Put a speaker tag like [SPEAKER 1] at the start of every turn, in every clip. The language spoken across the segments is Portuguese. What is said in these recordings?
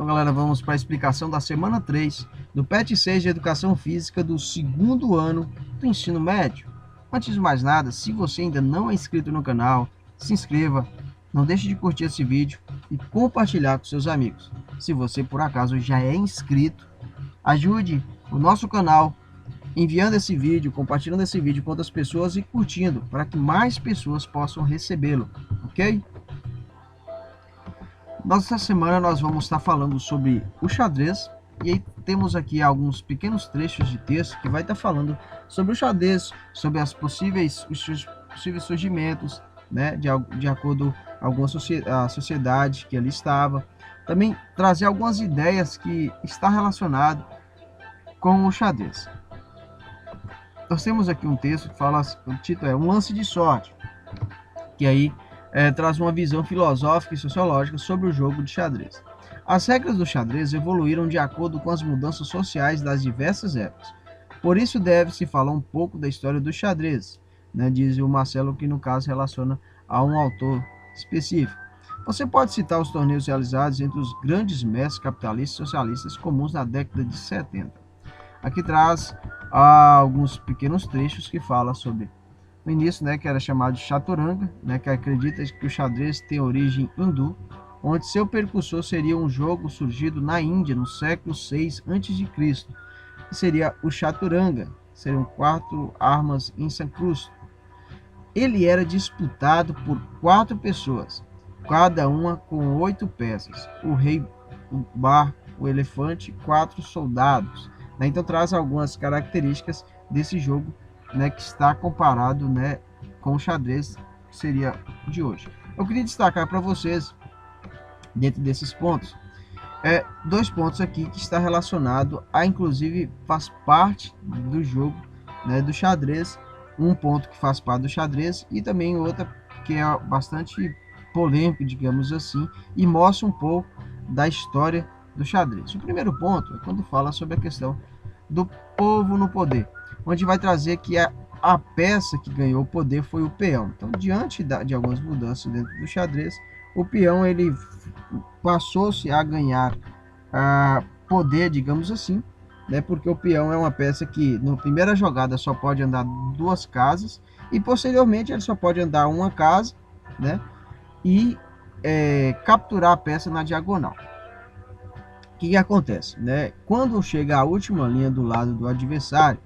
[SPEAKER 1] Então, galera, vamos para a explicação da semana 3 do PET 6 de Educação Física do segundo ano do ensino médio. Antes de mais nada, se você ainda não é inscrito no canal, se inscreva, não deixe de curtir esse vídeo e compartilhar com seus amigos. Se você, por acaso, já é inscrito, ajude o nosso canal enviando esse vídeo, compartilhando esse vídeo com outras pessoas e curtindo, para que mais pessoas possam recebê-lo, ok? Nessa semana nós vamos estar falando sobre o xadrez, e aí temos aqui alguns pequenos trechos de texto que vai estar falando sobre o xadrez, sobre os possíveis surgimentos, né, de acordo com alguma sociedade que ali estava. Também trazer algumas ideias que está relacionado com o xadrez. Nós temos aqui um texto que fala, o título é Um Lance de Sorte, que aí traz uma visão filosófica e sociológica sobre o jogo de xadrez. As regras do xadrez evoluíram de acordo com as mudanças sociais das diversas épocas. Por isso deve-se falar um pouco da história do xadrez, né, diz o Marcelo, que no caso relaciona a um autor específico. Você pode citar os torneios realizados entre os grandes mestres capitalistas e socialistas comuns na década de 70. Aqui traz alguns pequenos trechos que falam sobre o início, né, que era chamado de chaturanga, né, que acredita que o xadrez tem origem hindu, onde seu precursor seria um jogo surgido na Índia no século VI a.C., que seria o chaturanga, seriam 4 armas em sacrusto. Ele era disputado por 4 pessoas, cada uma com 8 peças, o rei, o bar, o elefante e 4 soldados. Então traz algumas características desse jogo, né, que está comparado, né, com o xadrez que seria de hoje. Eu queria destacar para vocês, dentro desses pontos, 2 pontos aqui que está relacionado a, inclusive, faz parte do jogo, né, do xadrez. Um ponto que faz parte do xadrez e também outra que é bastante polêmico, digamos assim, e mostra um pouco da história do xadrez. O primeiro ponto é quando fala sobre a questão do povo no poder, onde vai trazer que a peça que ganhou o poder foi o peão. Então, diante de algumas mudanças dentro do xadrez, o peão ele passou-se a ganhar poder, digamos assim, né, porque o peão é uma peça que na primeira jogada só pode andar 2 casas e posteriormente ele só pode andar 1 casa, né, e capturar a peça na diagonal. O que acontece, né? Quando chega a última linha do lado do adversário,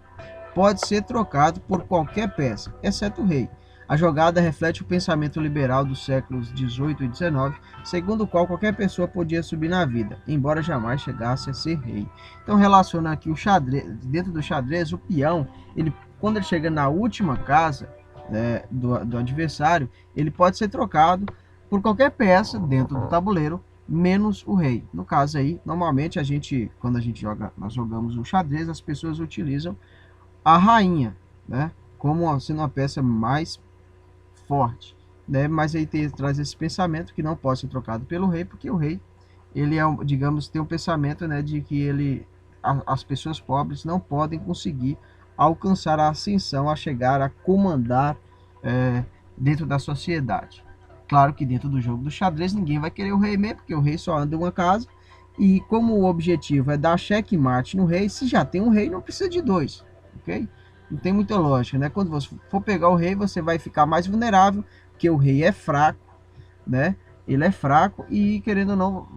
[SPEAKER 1] pode ser trocado por qualquer peça, exceto o rei. A jogada reflete o pensamento liberal dos séculos XVIII e XIX, segundo o qual qualquer pessoa podia subir na vida, embora jamais chegasse a ser rei. Então relaciona aqui o xadrez, dentro do xadrez, o peão, quando ele chega na última casa, né, do adversário, ele pode ser trocado por qualquer peça dentro do tabuleiro, menos o rei. No caso aí, normalmente quando a gente joga, nós jogamos o xadrez, as pessoas utilizam a rainha, né, como sendo uma peça mais forte, né? Mas aí traz esse pensamento que não pode ser trocado pelo rei, porque o rei, ele digamos, tem um pensamento, né, de que as pessoas pobres não podem conseguir alcançar a ascensão, a chegar a comandar dentro da sociedade. Claro que dentro do jogo do xadrez ninguém vai querer o rei mesmo, porque o rei só anda em uma casa, e como o objetivo é dar checkmate no rei, se já tem um rei, não precisa de 2, ok? Não tem muita lógica, né? Quando você for pegar o rei, você vai ficar mais vulnerável, porque o rei é fraco, né? Ele é fraco e, querendo ou não,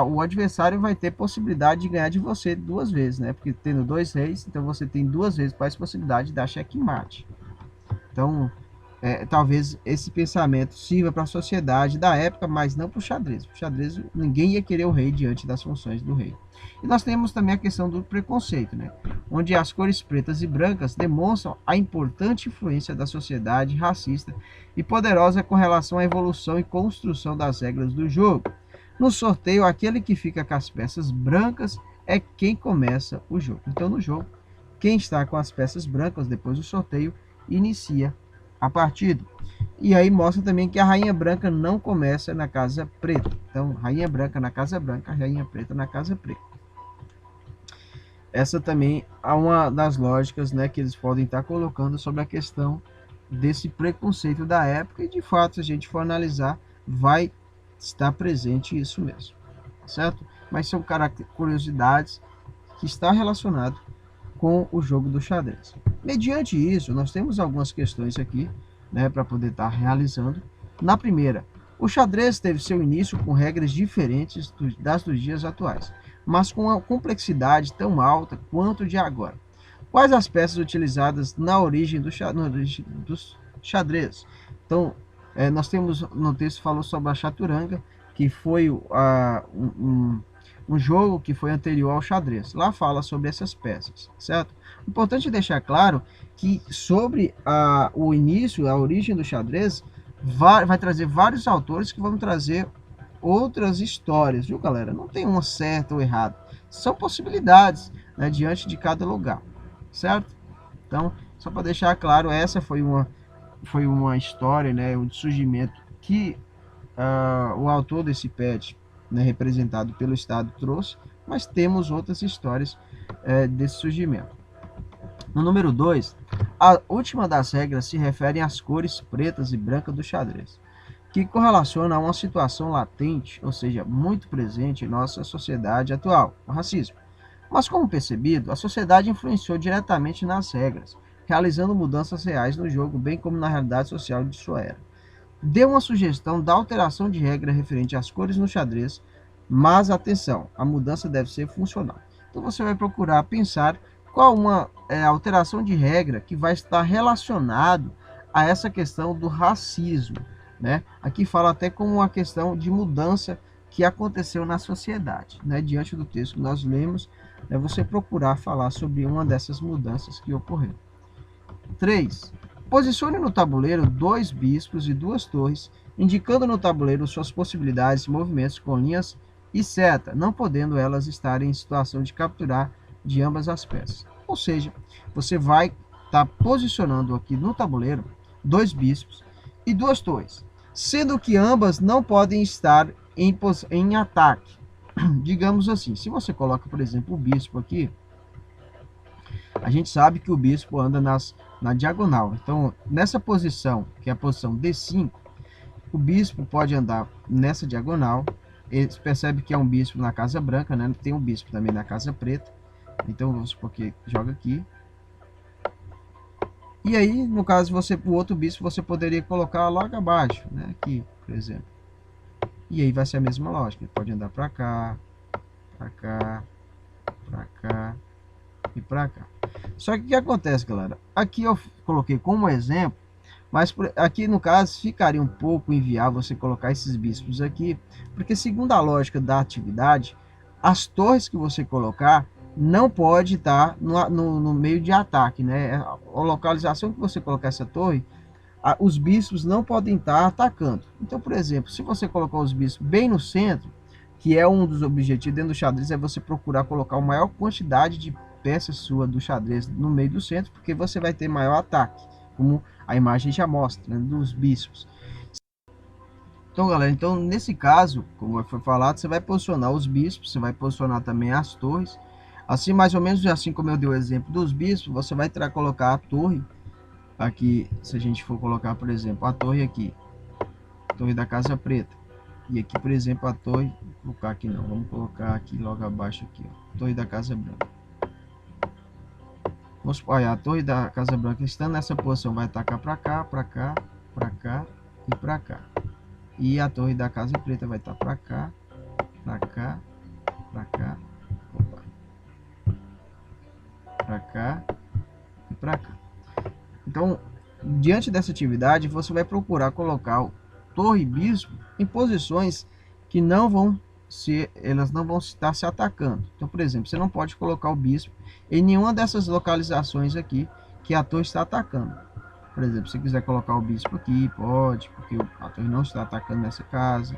[SPEAKER 1] o adversário vai ter possibilidade de ganhar de você 2 vezes, né? Porque tendo 2 reis, então você tem 2 vezes mais possibilidade de dar checkmate. Então, talvez esse pensamento sirva para a sociedade da época, mas não para o xadrez. O xadrez, ninguém ia querer o rei diante das funções do rei. E nós temos também a questão do preconceito, né, onde as cores pretas e brancas demonstram a importante influência da sociedade racista e poderosa com relação à evolução e construção das regras do jogo. No sorteio, aquele que fica com as peças brancas é quem começa o jogo. Então, no jogo, quem está com as peças brancas depois do sorteio inicia a partida. E aí mostra também que a rainha branca não começa na casa preta. Então, rainha branca na casa branca, rainha preta na casa preta. Essa também é uma das lógicas, né, que eles podem estar colocando sobre a questão desse preconceito da época, e de fato, se a gente for analisar, vai estar presente isso mesmo, certo? mas são curiosidades que está relacionado com o jogo do xadrez. Mediante isso, nós temos algumas questões aqui, né, para poder estar realizando. Na primeira, o xadrez teve seu início com regras diferentes das dos dias atuais, mas com uma complexidade tão alta quanto de agora. Quais as peças utilizadas na origem do xadrez? Então, nós temos no texto falou sobre a chaturanga, que foi um jogo que foi anterior ao xadrez. Lá fala sobre essas peças, certo? Importante deixar claro que sobre o início, a origem do xadrez, vai trazer vários autores que vão trazer outras histórias, viu, galera? Não tem uma certa ou errada. São possibilidades, né, diante de cada lugar, certo? Então, só para deixar claro, essa foi uma história, né, um surgimento que o autor desse pet, né, representado pelo Estado, trouxe, mas temos outras histórias desse surgimento. No número 2, a última das regras se refere às cores pretas e brancas do xadrez, que correlaciona a uma situação latente, ou seja, muito presente em nossa sociedade atual, o racismo. Mas, como percebido, a sociedade influenciou diretamente nas regras, realizando mudanças reais no jogo, bem como na realidade social de sua era. Deu uma sugestão da alteração de regra referente às cores no xadrez, mas atenção, a mudança deve ser funcional. Então você vai procurar pensar qual uma alteração de regra que vai estar relacionado a essa questão do racismo, né? Aqui fala até como uma questão de mudança que aconteceu na sociedade, né? Diante do texto que nós lemos, você procurar falar sobre uma dessas mudanças que ocorreram. 3. Posicione no tabuleiro 2 bispos e 2 torres, indicando no tabuleiro suas possibilidades de movimentos com linhas e seta, não podendo elas estarem em situação de capturar de ambas as peças. Ou seja, você vai estar posicionando aqui no tabuleiro 2 bispos e 2 torres, sendo que ambas não podem estar em ataque. Digamos assim, se você coloca, por exemplo, o bispo aqui, a gente sabe que o bispo anda na diagonal. Então, nessa posição, que é a posição D5, o bispo pode andar nessa diagonal. Ele percebe que é um bispo na casa branca, né? Tem um bispo também na casa preta. Então, vamos supor que joga aqui. E aí, no caso, o outro bispo você poderia colocar logo abaixo, né? Aqui, por exemplo. E aí vai ser a mesma lógica. Ele pode andar para cá, para cá, para cá e para cá. Só que o que acontece, galera? Aqui eu coloquei como exemplo, mas aqui no caso ficaria um pouco inviável você colocar esses bispos aqui, porque segundo a lógica da atividade, as torres que você colocar não pode estar no meio de ataque, né? A localização que você colocar essa torre, os bispos não podem estar atacando. Então, por exemplo, se você colocar os bispos bem no centro, que é um dos objetivos dentro do xadrez, é você procurar colocar a maior quantidade de peças sua do xadrez no meio do centro, porque você vai ter maior ataque, como a imagem já mostra, né, dos bispos. Então, galera, nesse caso, como foi falado, você vai posicionar os bispos, você vai posicionar também as torres, assim, mais ou menos assim como eu dei o exemplo dos bispos, você vai colocar a torre aqui, se a gente for colocar, por exemplo, a torre aqui, torre da casa preta, e aqui, por exemplo, a torre, vou colocar aqui não, vamos colocar aqui logo abaixo aqui, ó, torre da casa branca. Vamos supor, a torre da casa branca estando nessa posição vai atacar para cá, para cá, para cá e para cá. E a torre da casa preta vai estar para cá, para cá, para cá, para cá e para cá. Então, diante dessa atividade, você vai procurar colocar o torre e bispo em posições que elas não vão estar se atacando. Então, por exemplo, você não pode colocar o bispo em nenhuma dessas localizações aqui que a torre está atacando. Por exemplo, se quiser colocar o bispo aqui, pode, porque a torre não está atacando nessa casa.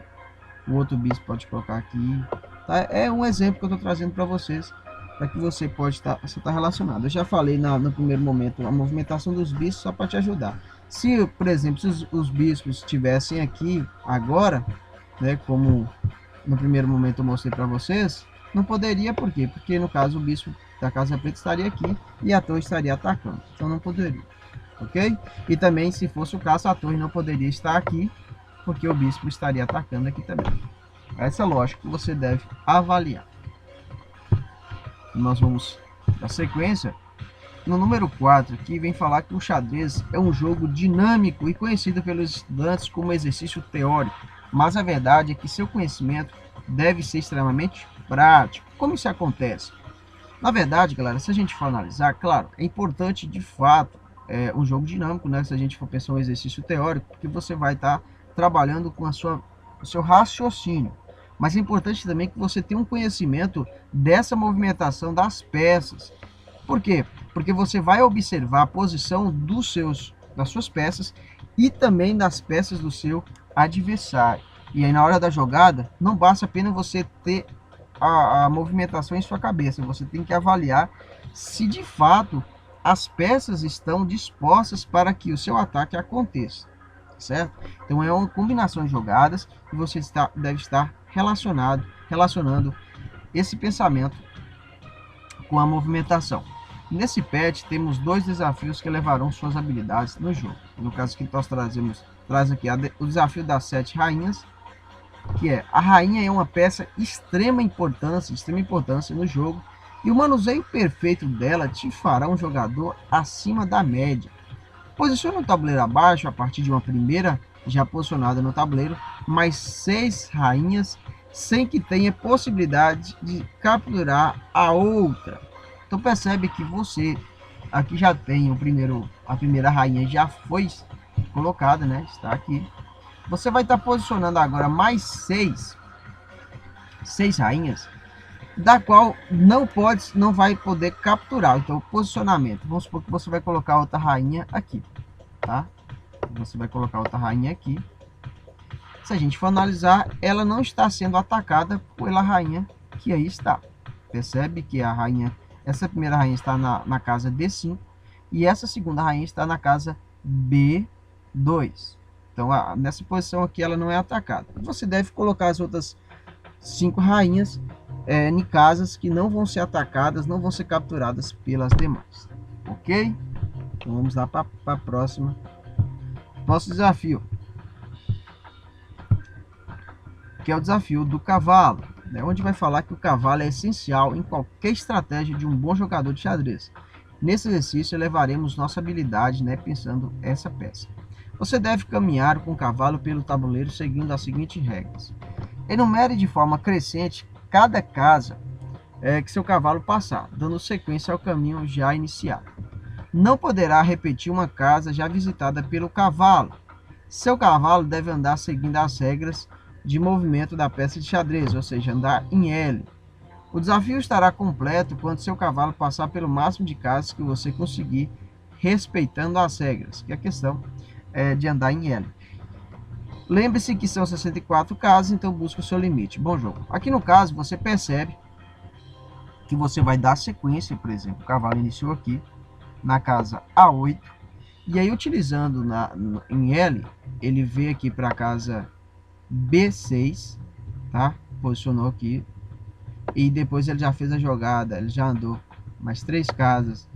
[SPEAKER 1] O outro bispo pode colocar aqui. Tá? É um exemplo que eu estou trazendo para vocês, para que você pode estar relacionado. Eu já falei no primeiro momento a movimentação dos bispos só para te ajudar. Se, por exemplo, se os bispos estivessem aqui agora, né, como no primeiro momento eu mostrei para vocês, não poderia, por quê? Porque no caso o bispo da casa preta estaria aqui e a torre estaria atacando, então não poderia, ok? E também, se fosse o caso, a torre não poderia estar aqui, porque o bispo estaria atacando aqui também, Essa lógica que você deve avaliar. Nós vamos dar sequência. No número 4 aqui vem falar que o xadrez é um jogo dinâmico e conhecido pelos estudantes como exercício teórico, mas a verdade é que seu conhecimento deve ser extremamente prático. Como isso acontece? Na verdade, galera, se a gente for analisar, claro, é importante de fato um jogo dinâmico, né? Se a gente for pensar um exercício teórico, porque você vai estar trabalhando com o seu raciocínio. Mas é importante também que você tenha um conhecimento dessa movimentação das peças. Por quê? Porque você vai observar a posição das suas peças e também das peças do seu adversário. E aí na hora da jogada, não basta apenas você ter a movimentação em sua cabeça, você tem que avaliar se de fato as peças estão dispostas para que o seu ataque aconteça, certo? Então é uma combinação de jogadas e você deve estar relacionando esse pensamento com a movimentação. Nesse patch temos 2 desafios que levarão suas habilidades no jogo. No caso que nós traz aqui o desafio das 7 rainhas, que é a rainha é uma peça extrema importância no jogo, e o manuseio perfeito dela te fará um jogador acima da média. Posicione o tabuleiro abaixo a partir de uma primeira já posicionada no tabuleiro, mais 6 rainhas, sem que tenha possibilidade de capturar a outra. Então percebe que você aqui já tem a primeira rainha já foi colocada, né? Está aqui. Você vai estar posicionando agora mais 6 rainhas, da qual não vai poder capturar. Então o posicionamento, vamos supor que você vai colocar outra rainha aqui, tá? Você vai colocar outra rainha aqui. Se a gente for analisar, ela não está sendo atacada pela rainha que aí está. Percebe que essa primeira rainha está na casa D5 e essa segunda rainha está na casa B2. Então, nessa posição aqui, ela não é atacada. Você deve colocar as outras 5 rainhas em casas que não vão ser atacadas, não vão ser capturadas pelas demais. Ok? Então, vamos lá para a próxima. Nosso desafio, que é o desafio do cavalo, né? Onde vai falar que o cavalo é essencial em qualquer estratégia de um bom jogador de xadrez. Nesse exercício, elevaremos nossa habilidade, né, pensando essa peça. Você deve caminhar com o cavalo pelo tabuleiro seguindo as seguintes regras. Enumere de forma crescente cada casa que seu cavalo passar, dando sequência ao caminho já iniciado. Não poderá repetir uma casa já visitada pelo cavalo. Seu cavalo deve andar seguindo as regras de movimento da peça de xadrez, ou seja, andar em L. O desafio estará completo quando seu cavalo passar pelo máximo de casas que você conseguir, respeitando as regras, que é a questão de andar em L. Lembre-se que são 64 casas, então busque o seu limite. Bom jogo. Aqui no caso, você percebe que você vai dar sequência, por exemplo, o cavalo iniciou aqui na casa A8, e aí utilizando em L, ele veio aqui para a casa B6, tá? Posicionou aqui, e depois ele já fez a jogada, ele já andou mais 3 casas,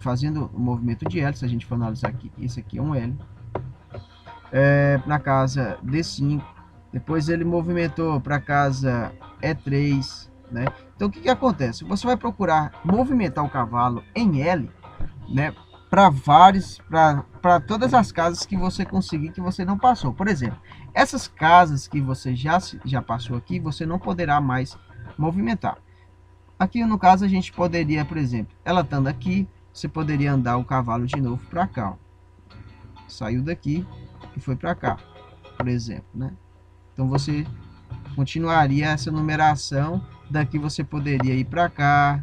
[SPEAKER 1] fazendo o movimento de L. Se a gente for analisar aqui, esse aqui é um L, na casa D5, depois ele movimentou para a casa E3, né? Então o que acontece? Você vai procurar movimentar o cavalo em L, né, para todas as casas que você conseguir, que você não passou. Por exemplo, essas casas que você já passou aqui, você não poderá mais movimentar. Aqui no caso a gente poderia, por exemplo, ela estando aqui, você poderia andar o cavalo de novo para cá, ó. Saiu daqui e foi para cá, por exemplo, né? Então você continuaria essa numeração, daqui você poderia ir para cá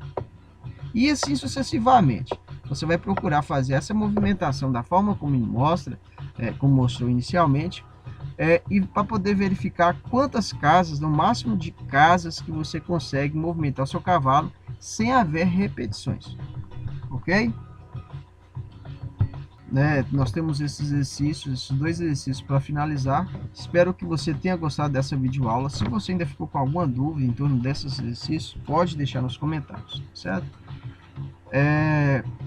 [SPEAKER 1] e assim sucessivamente. Você vai procurar fazer essa movimentação da forma como mostra, como mostrou inicialmente, e para poder verificar quantas casas, no máximo de casas que você consegue movimentar o seu cavalo sem haver repetições, ok? Né, nós temos esses 2 exercícios para finalizar. Espero que você tenha gostado dessa videoaula. Se você ainda ficou com alguma dúvida em torno desses exercícios, pode deixar nos comentários, certo?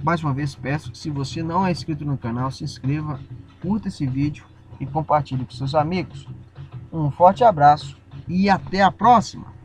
[SPEAKER 1] Mais uma vez peço que, se você não é inscrito no canal, se inscreva, curta esse vídeo e compartilhe com seus amigos. Um forte abraço e até a próxima!